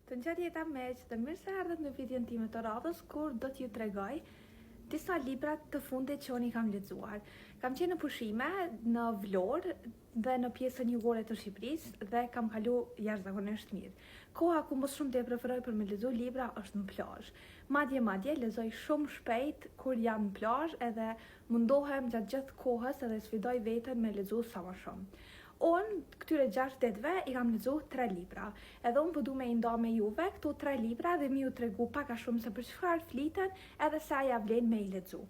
Të nxjerr jeta meq dhe mirë se ardhët në videon time të radhës kur do t'ju tregoj disa libra të fundit që unë i kam lexuar. Kam qenë në pushime në Vlorë dhe në pjesën jugore të Shqipërisë dhe kam kalu jashtëzakonisht mirë. Koha ku më shumë të preferoj për me lexu libra është në plazh. Madje lexoj shumë shpejt kur jam në plazh edhe mundohem gjatë gjithë kohës edhe sfidoj veten me lexu sa më shumë. Unë këtyre 6 ditëve i kam lexu 3 libra. Edhe unë po du me i nda me juve këto 3 libra dhe mi ju tregu pak a shumë se për çfarë fliten edhe sa ja vlen me i lexu.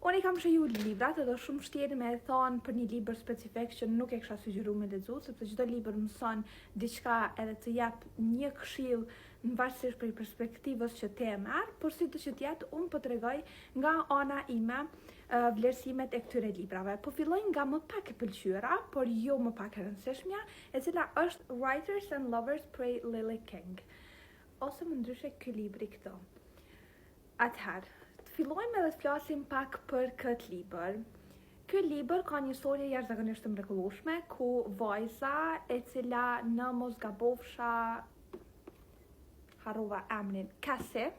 Unë i kam shiju librat edhe shumë vështirë me e thonë për një libër specifik që nuk e kisha sugjeru me lexu, sepse çdo libër mëson diçka edhe të jep një këshill në varësisht për perspektivës që te e merr, por si të që tjetë unë po tregoj nga ana ime vlerësimet e këtyre librave. Po filloj nga më pak e pëlqyera, por jo më pak e rëndësishmja, e cila është Writers and Lovers Pray Lily King, ose më ndryshe ky libri këto. Atëherë, të fillojmë edhe të flasim pak për këtë libër. Ky libër ka një histori jashtëzakonisht të mrekullueshme, ku vajza e cila në mos gabofsha harrova emrin Cassie,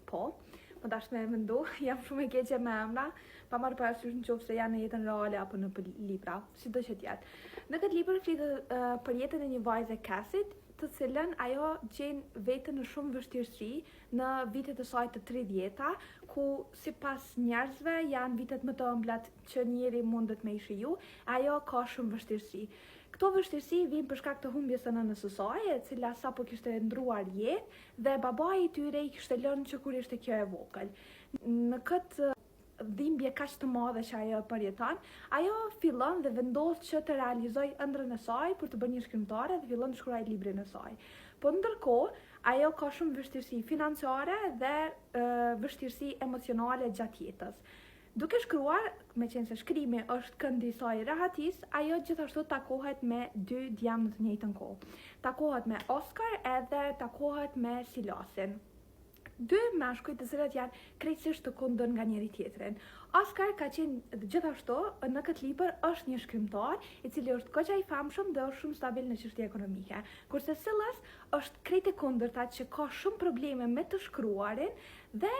po, më dash me mendu, jam shumë e keqe me emra, pa marrë parasysh në qoftë se janë në jetën reale apo në libra, sido që tjetë. Në këtë libër flitet për jetën e një vajze Cassie, të cilën ajo gjen veten në shumë vështirësi në vitet e saj të 30-ta, ku sipas njerëzve janë vitet më të ëmblat që njeri mundet me i shiju, ajo ka shumë vështirësi. Këto vështirësi vijnë për shkak të humbjes së nënës së saj, e cila sapo kishte ndruar jetë dhe babai i tyre i kishte lënë që kur ishte kjo e vogël. Në këtë dhimbje kaq të madhe që ajo përjeton, ajo fillon dhe vendos që të realizoj ëndrrën e saj për të bërë një shkrimtare dhe fillon të shkruaj librin e saj. Po ndërkohë, ajo ka shumë vështirësi financiare dhe vështirësi emocionale gjatë jetës. Duke shkruar, me qenë se shkrimi është këndi i saj rehatis, ajo gjithashtu takohet me 2 djemë në të njëjtën kohë. Takohet me Oscar edhe takohet me Silasin. 2 mashkuj të cilët janë krejtësisht të kundër nga njëri tjetrin. Oscar ka qenë gjithashtu në këtë libër është një shkrimtar i cili është goxha i famshëm dhe është shumë stabil në çështje ekonomike. Kurse Silas është krejt e kundërta që ka shumë probleme me të shkruarin dhe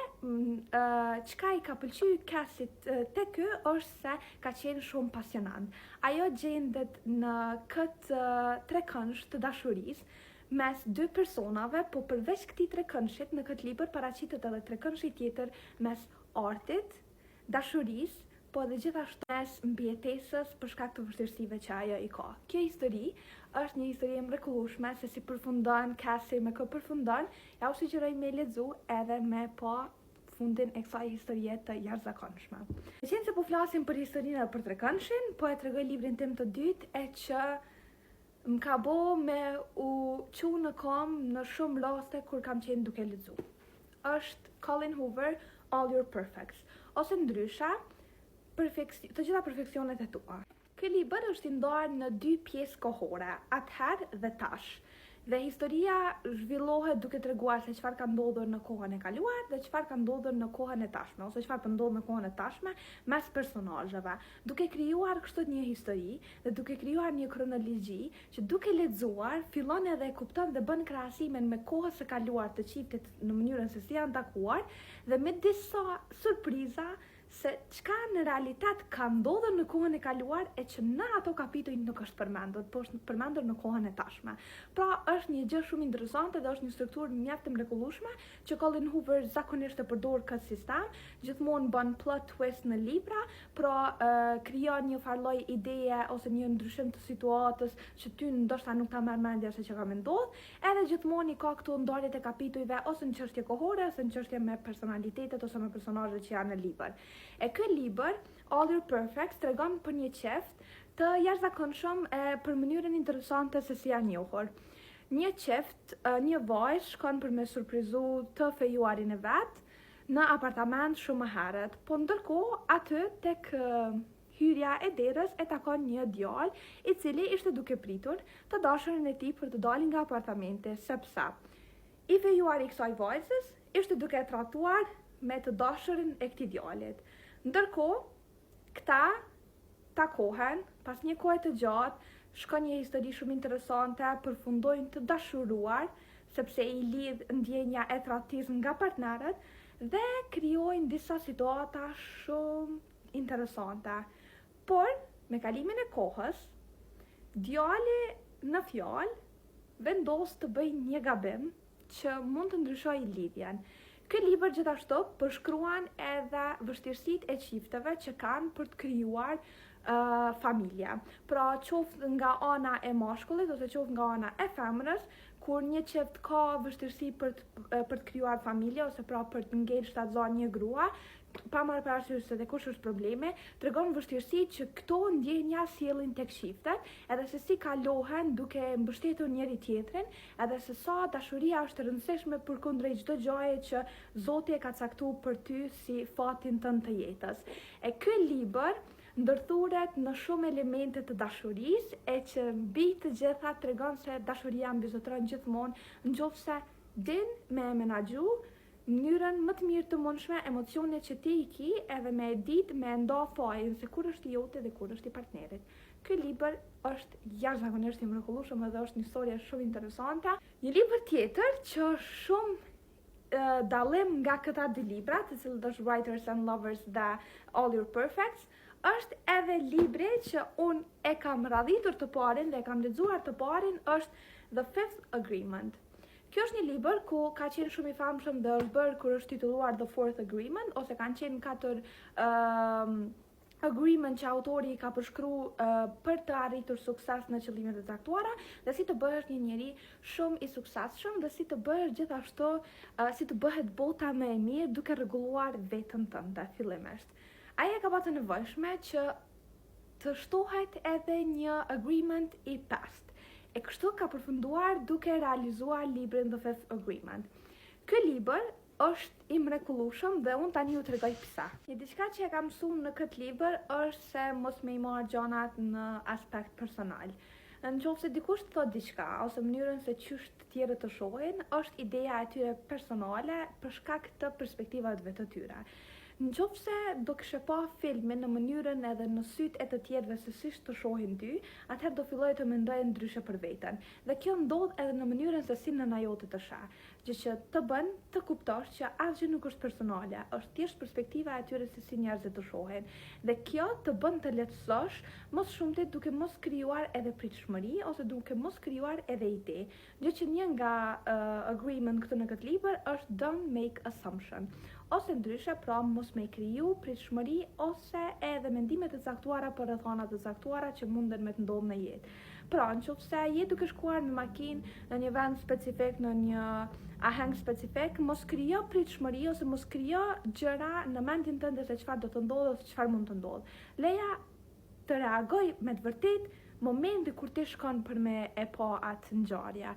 çka i ka pëlqyer Cassit te ky është se ka qenë shumë pasionant. Ajo gjendet në këtë trekëndsh të dashurisë mes 2 personave, po përveç këtij trekëndshit në këtë libër paraqitet edhe trekëndshi tjetër mes artit, dashurisë, po edhe gjithashtu mes mbijetesës për shkak të vështirësive që ajo i ka. Kjo histori është një histori e mrekullueshme, se si përfundon Cassie me kë përfundon, ja u sugjeroj me lexu edhe me pa fundin e kësaj historie të jashtëzakonshme. Meqense se po flasim për historinë dhe për trekëndshin, po e tregoj librin tim të dytë e që më ka bo me u qu në kom në shumë raste kur kam qenë duke lexu. Është Colleen Hoover, All Your Perfects, ose ndryshe, të gjitha perfeksionet e tua. Ky libër është i ndarë në 2 pjesë kohore, atëherë dhe tash. Dhe historia zhvillohet duke treguar se çfarë ka ndodhur në kohën e kaluar dhe çfarë ka ndodhur në kohën e tashme, ose çfarë po ndodh në kohën e tashme mes personazheve, duke krijuar kështu një histori dhe duke krijuar një kronologji që duke lexuar fillon edhe e kupton dhe bën krahasimin me kohën e kaluar të çiftit në mënyrën se si janë takuar dhe me disa surpriza se çka në realitet ka ndodhur në kohën e kaluar e që në ato kapituj nuk është përmendur, por është përmendur në kohën e tashme. Pra është një gjë shumë interesante dhe është një strukturë mjaft e mrekullueshme që Colleen Hoover zakonisht e përdor këtë sistem, gjithmonë bën plot twist në libra, pra krijon një farlloj ideje ose një ndryshim të situatës që ty ndoshta nuk ta merr mendja se çka ka ndodhur, edhe gjithmonë i ka këtu ndarjet e kapitujve ose në çështje kohore ose në çështje me personalitetet ose me personazhet që janë në libër. E ky libër, All Your Perfects, tregon për një qeft të jashtëzakonshëm për mënyrën interesante se si janë njohur. Një qeft, një vajzë shkon për me surprizu të fejuarin e vet në apartament shumë herët, po ndërkohë aty tek hyrja e derës e takon një djalë i cili ishte duke pritur të dashurin e tij për të dalë nga apartamenti, sepse i fejuari i kësaj vajzës ishte duke tratuar me të dashurin e këtij djalit. Ndërkohë, këta takohen, pas një kohe të gjatë, shkon një histori shumë interesante, përfundojnë të dashuruar, sepse i lidh ndjenja e tradhtisë nga partnerët dhe krijojnë disa situata shumë interesante. Por, me kalimin e kohës, djali në fjalë vendos të bëjë një gabim që mund të ndryshojë lidhjen. Ky libër gjithashtu përshkruan edhe vështirësitë e çifteve që kanë për të krijuar familja. Pra qoftë nga ana e mashkullit ose qoftë nga ana e femrës, kur një çift ka vështirësi për të krijuar familje ose pra për të ngel shtatzon një grua, pa marrë parasysh se kush është problemi, tregon vështirësi që këto ndjenja sjellin tek çiftet, edhe se si kalohen duke mbështetur njëri tjetrin, edhe se sa dashuria është e rëndësishme përkundrejt çdo gjaje që Zoti e ka caktuar për ty si fatin tënd të jetës. E ky libër ndërthuret në shumë elemente të dashurisë, e që mbi të gjitha tregon se dashuria mbizotron gjithmonë nëse din me menaxhu mënyrën më të mirë të mundshme emocionet që ti i ki, edhe me ditë me nda fajin se kur është i jote dhe kur është i partnerit. Ky libër është jashtëzakonisht i mrekullueshëm dhe është një historie shumë interesante. Një libër tjetër që është shumë dallim nga këta dy libra, të cilët është Writers and Lovers dhe All Your Perfects, është edhe libri që unë e kam radhitur të parin dhe e kam lexuar të parin, është The Fifth Agreement. Kjo është një libër ku ka qenë shumë i famshëm dhe është bërë kur është titulluar The Fourth Agreement, ose kanë qenë 4 agreement që autori ka përshkruar për të arritur sukses në qëllimet e caktuara, dhe si të bëhesh një njeri shumë i suksesshëm dhe si të bëhesh gjithashtu si të bëhet bota më e mirë duke rregulluar veten tënde fillimisht. Ai e ka pasur nevojshme që të shtohet edhe një agreement i past. E kështu ka përfunduar duke realizuar librin The Fifth Agreement. Ky libër është i mrekullueshëm dhe unë tani ju tregoj pse. Një diçka që e kam mësuar në këtë libër është se mos me i marr gjanat në aspekt personal. Nëse dikush të thot diçka ose mënyrën se çysh të tjerët të shohin, është ideja e tyre personale për shkak të perspektivave të tyre. Nëse do kishe pa filmin në mënyrën edhe në sytë e të tjerëve se si të shohin ty, atëherë do filloj të mendoj ndryshe për veten. Dhe kjo ndodh edhe në mënyrën se si nëna jote të sheh, gjë që të bën të kuptosh që asgjë nuk është personale, është thjesht perspektiva e tyre se si njerëzit të shohin. Dhe kjo të bën të lehtësosh mos shumëtet duke mos krijuar edhe pritshmëri ose duke mos krijuar edhe ide. Gjë që një nga agreement këtu në këtë libër është don't make assumption. Ose ndryshe, pra mos me kriju pritshmëri ose edhe mendimet e caktuara për rrethana të caktuara që munden me të ndodhë në jetë. Pra, nëse je duke shkuar me makinë në një vend specifik, në një aheng specifik, mos krijo pritshmëri ose mos krijo gjëra në mendjen tënde se çfarë do të ndodhë ose çfarë mund të ndodhë. Leja të reagoj me të vërtet momenti kur ti shkon për me e pa atë ngjarje.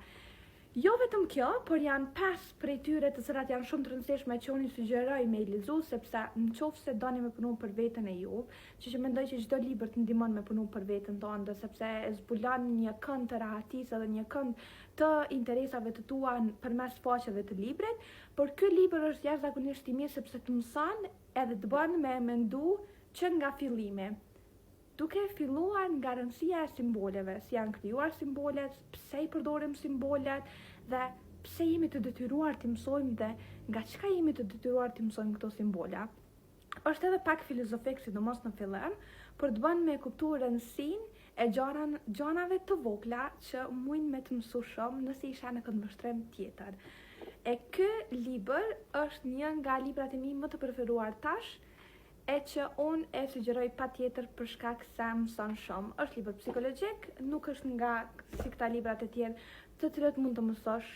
Jo vetëm kjo, por janë 5 prej tyre të cilat janë shumë të rëndësishme që unë i sugjeroj me i lexu, sepse nëse doni me punu për veten e ju, që mendoj që çdo libër të ndihmon me punu për veten tonë, sepse e zbulon një kënd të rahatisë dhe një kënd të interesave të tua përmes faqeve të librit, por ky libër është jashtëzakonisht i mirë sepse të mëson edhe të bën me mendu që nga fillimi. Duke filluar nga rëndësia e simboleve, si janë krijuar simbolet, pse i përdorim simbolet dhe pse jemi të detyruar të mësojmë dhe nga çka jemi të detyruar të mësojmë këto simbola. Është edhe pak filozofik, sidomos në fillim, por të bën me kuptuar rëndësinë e gjanave të vogla që mund me të mësu shumë nëse isha në këtë mbështrim tjetër. E ky libër është një nga librat e mi më të preferuar tash, e që unë e sugjeroj pa tjetër për shkak se mëson shumë. Është libër psikologjik, nuk është nga si këta librat e tjerë të cilët mund të mësosh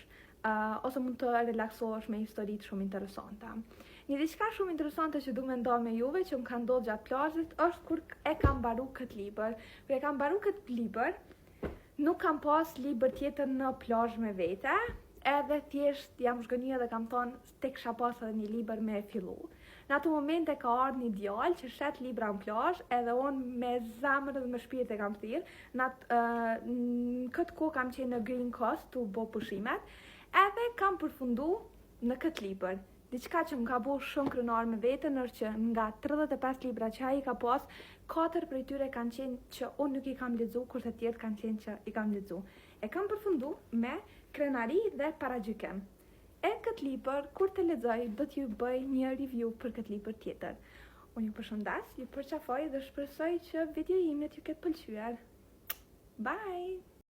ose mund të relaksohesh me historitë shumë interesante. Një diçka shumë interesante që du me ndonë me juve, që më ka ndodhur gjatë plazhit, është kur e kam mbaruar këtë libër. Kur e kam mbaruar këtë libër, nuk kam pas libër tjetër në plazh me vete, edhe thjesht jam zhgënjur dhe kam thonë te kisha pas edhe një libër me e fillu. Në atë moment e ka ardhur një djalë që shet libra në plazh, edhe unë me zemër dhe me shpirt e kam thirr. Në këtë kohë kam qenë në Green Coast tu bë pushimet, edhe kam përfundu në këtë libër. Diçka që më ka bërë shumë krenar me veten është që nga 35 libra që ai ka pas, 4 prej tyre kanë qenë që unë nuk i kam lexuar, kurse të tjerë kanë qenë që i kam lexuar. E kam përfundu me Krenari dhe Paragjykim. E këtë libër, kur të lexoj, do t'ju bëj një review për këtë libër tjetër. Unë ju përshëndes, ju përqafoj dhe shpresoj që video imet ju ketë pëlqyer. Bye!